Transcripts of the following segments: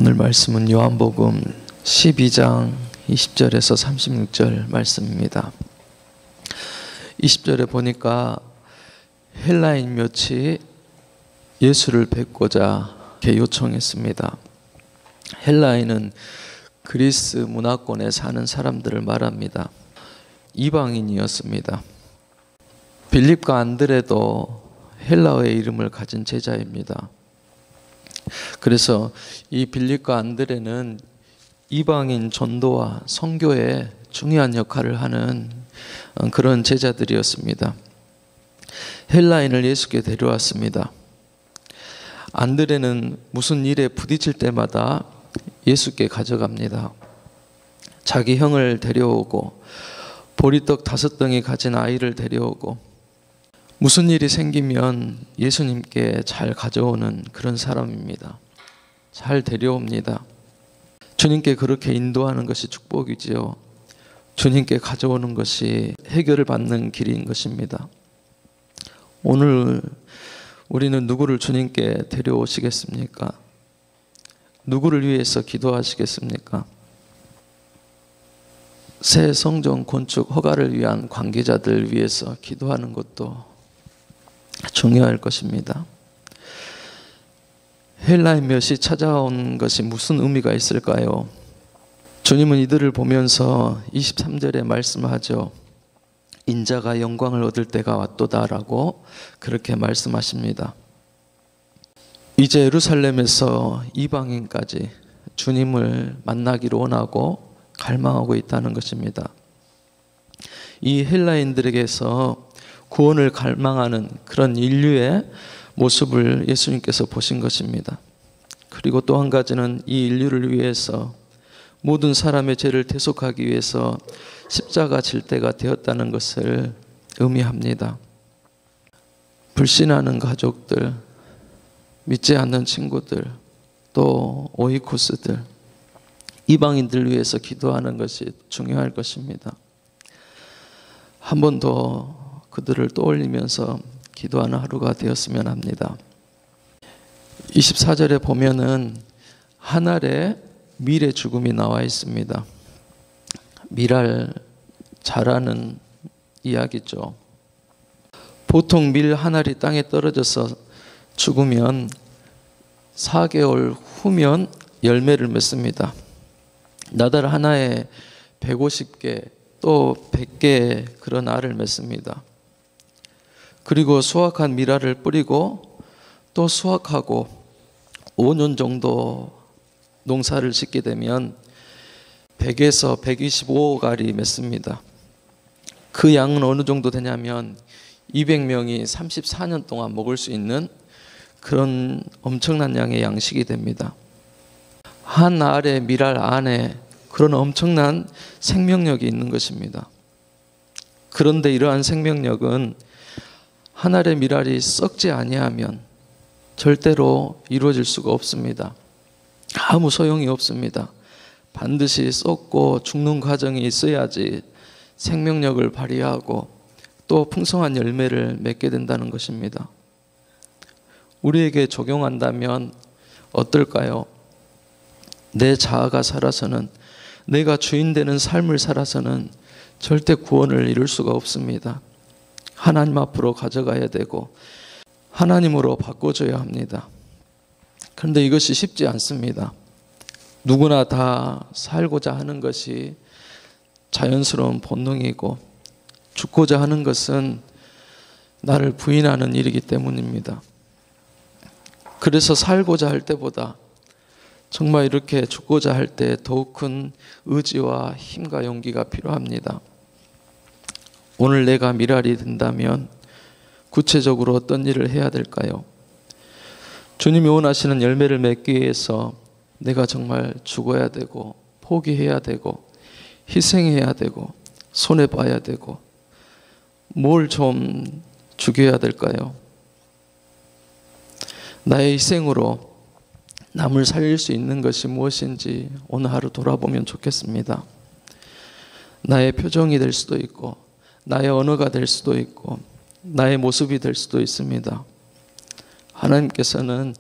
오늘 말씀은 요한복음 12장 20절에서 36절 말씀입니다. 20절에 보니까 헬라인 몇이 예수를 뵙고자 이렇게 요청했습니다. 헬라인은 그리스 문화권에 사는 사람들을 말합니다. 이방인이었습니다. 빌립과 안드레도 헬라어의 이름을 가진 제자입니다. 그래서 이 빌립과 안드레는 이방인 전도와 선교에 중요한 역할을 하는 그런 제자들이었습니다. 헬라인을 예수께 데려왔습니다. 안드레는 무슨 일에 부딪힐 때마다 예수께 가져갑니다. 자기 형을 데려오고 보리떡 5덩이 가진 아이를 데려오고 무슨 일이 생기면 예수님께 잘 가져오는 그런 사람입니다. 잘 데려옵니다. 주님께 그렇게 인도하는 것이 축복이지요. 주님께 가져오는 것이 해결을 받는 길인 것입니다. 오늘 우리는 누구를 주님께 데려오시겠습니까? 누구를 위해서 기도하시겠습니까? 새 성전 건축 허가를 위한 관계자들 위해서 기도하는 것도 중요할 것입니다. 헬라인 몇이 찾아온 것이 무슨 의미가 있을까요? 주님은 이들을 보면서 23절에 말씀하죠. 인자가 영광을 얻을 때가 왔도다라고 그렇게 말씀하십니다. 이제 예루살렘에서 이방인까지 주님을 만나기를 원하고 갈망하고 있다는 것입니다. 이 헬라인들에게서 구원을 갈망하는 그런 인류의 모습을 예수님께서 보신 것입니다. 그리고 또 한 가지는 이 인류를 위해서 모든 사람의 죄를 대속하기 위해서 십자가 질 때가 되었다는 것을 의미합니다. 불신하는 가족들, 믿지 않는 친구들, 또 오이코스들, 이방인들 위해서 기도하는 것이 중요할 것입니다. 한 번 더 그들을 떠올리면서 기도하는 하루가 되었으면 합니다. 24절에 보면은 한 알의 밀의 죽음이 나와 있습니다. 밀알 자라는 이야기죠. 보통 밀 한 알이 땅에 떨어져서 죽으면 4개월 후면 열매를 맺습니다. 나달 하나에 150개 또 100개의 그런 알을 맺습니다. 그리고 수확한 밀알을 뿌리고 또 수확하고 5년 정도 농사를 짓게 되면 100에서 125알이 맺습니다. 그 양은 어느 정도 되냐면 200명이 34년 동안 먹을 수 있는 그런 엄청난 양의 양식이 됩니다. 한 알의 밀알 안에 그런 엄청난 생명력이 있는 것입니다. 그런데 이러한 생명력은 한 알의 밀알이 썩지 아니하면 절대로 이루어질 수가 없습니다. 아무 소용이 없습니다. 반드시 썩고 죽는 과정이 있어야지 생명력을 발휘하고 또 풍성한 열매를 맺게 된다는 것입니다. 우리에게 적용한다면 어떨까요? 내 자아가 살아서는, 내가 주인 되는 삶을 살아서는 절대 구원을 이룰 수가 없습니다. 하나님 앞으로 가져가야 되고 하나님으로 바꿔줘야 합니다. 그런데 이것이 쉽지 않습니다. 누구나 다 살고자 하는 것이 자연스러운 본능이고 죽고자 하는 것은 나를 부인하는 일이기 때문입니다. 그래서 살고자 할 때보다 정말 이렇게 죽고자 할 때 더욱 큰 의지와 힘과 용기가 필요합니다. 오늘 내가 밀알이 된다면 구체적으로 어떤 일을 해야 될까요? 주님이 원하시는 열매를 맺기 위해서 내가 정말 죽어야 되고 포기해야 되고 희생해야 되고 손해봐야 되고 뭘 좀 죽여야 될까요? 나의 희생으로 남을 살릴 수 있는 것이 무엇인지 오늘 하루 돌아보면 좋겠습니다. 나의 표정이 될 수도 있고 나의 언어가 될 수도 있고 나의 모습이 될 수도 있습니다. 하나님께서는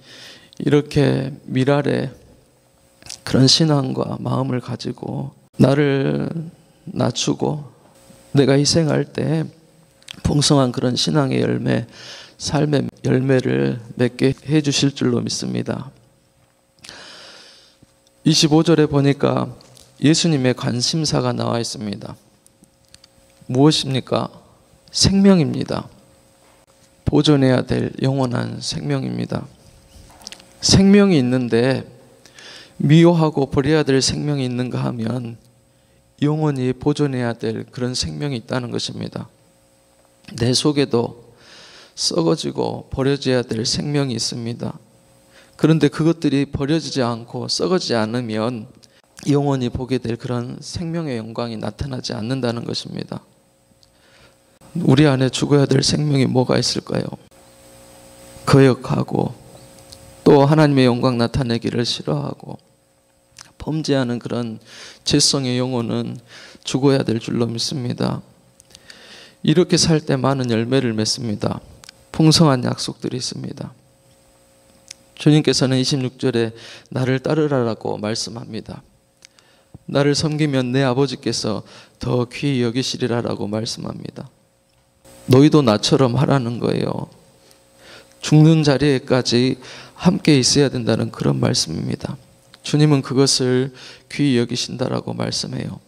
이렇게 밀알에 그런 신앙과 마음을 가지고 나를 낮추고 내가 희생할 때 풍성한 그런 신앙의 열매, 삶의 열매를 맺게 해 주실 줄로 믿습니다. 25절에 보니까 예수님의 관심사가 나와 있습니다. 무엇입니까? 생명입니다. 보존해야 될 영원한 생명입니다. 생명이 있는데 미워하고 버려야 될 생명이 있는가 하면 영원히 보존해야 될 그런 생명이 있다는 것입니다. 내 속에도 썩어지고 버려져야 될 생명이 있습니다. 그런데 그것들이 버려지지 않고 썩어지지 않으면 영원히 보게 될 그런 생명의 영광이 나타나지 않는다는 것입니다. 우리 안에 죽어야 될 생명이 뭐가 있을까요? 거역하고 또 하나님의 영광 나타내기를 싫어하고 범죄하는 그런 죄성의 영혼은 죽어야 될 줄로 믿습니다. 이렇게 살 때 많은 열매를 맺습니다. 풍성한 약속들이 있습니다. 주님께서는 26절에 나를 따르라라고 말씀합니다. 나를 섬기면 내 아버지께서 더 귀히 여기시리라라고 말씀합니다. 너희도 나처럼 하라는 거예요. 죽는 자리에까지 함께 있어야 된다는 그런 말씀입니다. 주님은 그것을 귀히 여기신다라고 말씀해요.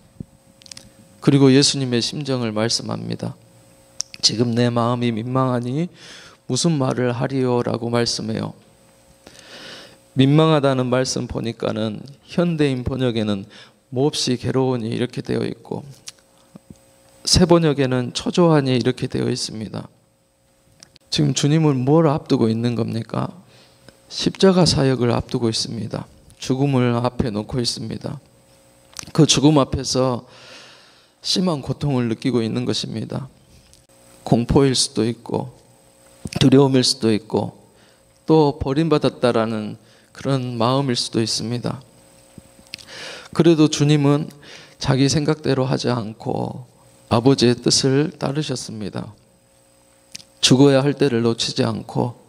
그리고 예수님의 심정을 말씀합니다. 지금 내 마음이 민망하니 무슨 말을 하리요라고 말씀해요. 민망하다는 말씀 보니까는 현대인 번역에는 몹시 괴로우니 이렇게 되어 있고 새 번역에는 초조하니 이렇게 되어 있습니다. 지금 주님은 뭘 앞두고 있는 겁니까? 십자가 사역을 앞두고 있습니다. 죽음을 앞에 놓고 있습니다. 그 죽음 앞에서 심한 고통을 느끼고 있는 것입니다. 공포일 수도 있고 두려움일 수도 있고 또 버림받았다라는 그런 마음일 수도 있습니다. 그래도 주님은 자기 생각대로 하지 않고 아버지의 뜻을 따르셨습니다. 죽어야 할 때를 놓치지 않고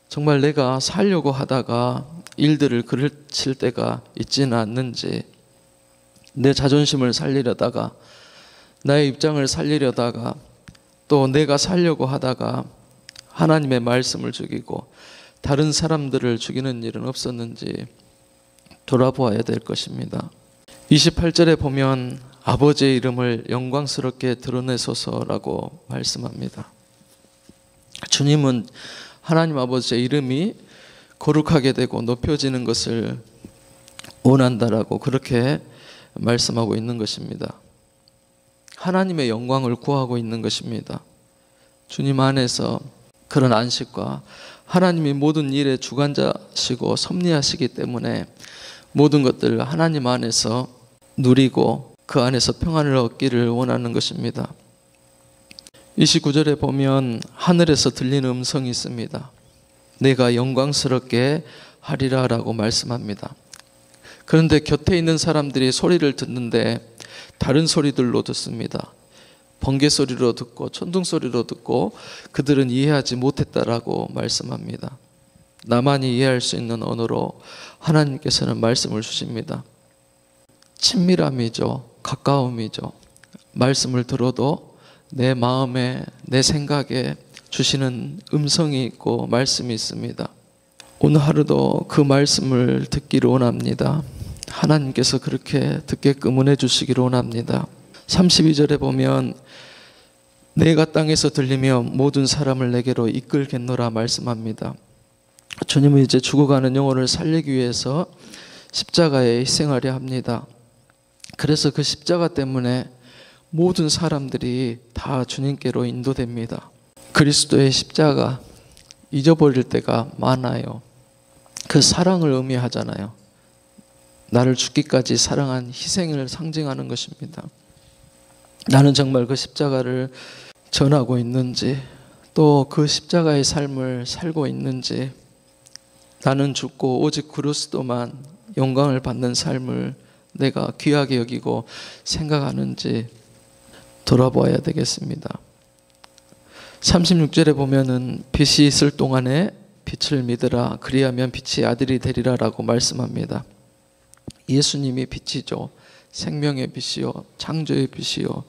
정말 내가 살려고 하다가 일들을 그르칠 때가 있지는 않는지 내 자존심을 살리려다가 나의 입장을 살리려다가 또 내가 살려고 하다가 하나님의 말씀을 죽이고 다른 사람들을 죽이는 일은 없었는지 돌아보아야 될 것입니다. 28절에 보면 아버지의 이름을 영광스럽게 드러내소서라고 말씀합니다. 주님은 하나님 아버지의 이름이 거룩하게 되고 높여지는 것을 원한다라고 그렇게 말씀하고 있는 것입니다. 하나님의 영광을 구하고 있는 것입니다. 주님 안에서 그런 안식과 하나님이 모든 일의 주관자시고 섭리하시기 때문에 모든 것들을 하나님 안에서 누리고 그 안에서 평안을 얻기를 원하는 것입니다. 29절에 보면 하늘에서 들리는 음성이 있습니다. 내가 영광스럽게 하리라 라고 말씀합니다. 그런데 곁에 있는 사람들이 소리를 듣는데 다른 소리들로 듣습니다. 번개 소리로 듣고 천둥 소리로 듣고 그들은 이해하지 못했다라고 말씀합니다. 나만이 이해할 수 있는 언어로 하나님께서는 말씀을 주십니다. 친밀함이죠. 가까움이죠. 말씀을 들어도 내 마음에 내 생각에 주시는 음성이 있고 말씀이 있습니다. 오늘 하루도 그 말씀을 듣기를 원합니다. 하나님께서 그렇게 듣게끔 은혜 주시기를 원합니다. 32절에 보면 내가 땅에서 들리며 모든 사람을 내게로 이끌겠노라 말씀합니다. 주님은 이제 죽어가는 영혼을 살리기 위해서 십자가에 희생하려 합니다. 그래서 그 십자가 때문에 모든 사람들이 다 주님께로 인도됩니다. 그리스도의 십자가 잊어버릴 때가 많아요. 그 사랑을 의미하잖아요. 나를 죽기까지 사랑한 희생을 상징하는 것입니다. 나는 정말 그 십자가를 전하고 있는지 또 그 십자가의 삶을 살고 있는지 나는 죽고 오직 그리스도만 영광을 받는 삶을 내가 귀하게 여기고 생각하는지 돌아보아야 되겠습니다. 36절에 보면은 빛이 있을 동안에 빛을 믿으라 그리하면 빛이 아들이 되리라 라고 말씀합니다. 예수님이 빛이죠. 생명의 빛이요, 창조의 빛이요,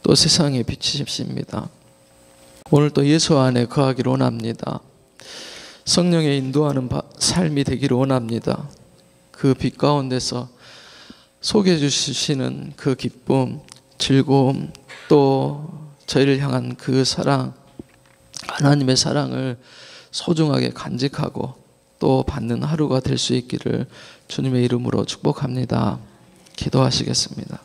또 세상의 빛이십니다. 오늘 또 예수 안에 거하기를 원합니다. 성령의 인도하는 삶이 되기를 원합니다. 그 빛 가운데서 속해 주시는 그 기쁨, 즐거움, 또 저희를 향한 그 사랑, 하나님의 사랑을 소중하게 간직하고 또 받는 하루가 될 수 있기를 주님의 이름으로 축복합니다. 기도하시겠습니다.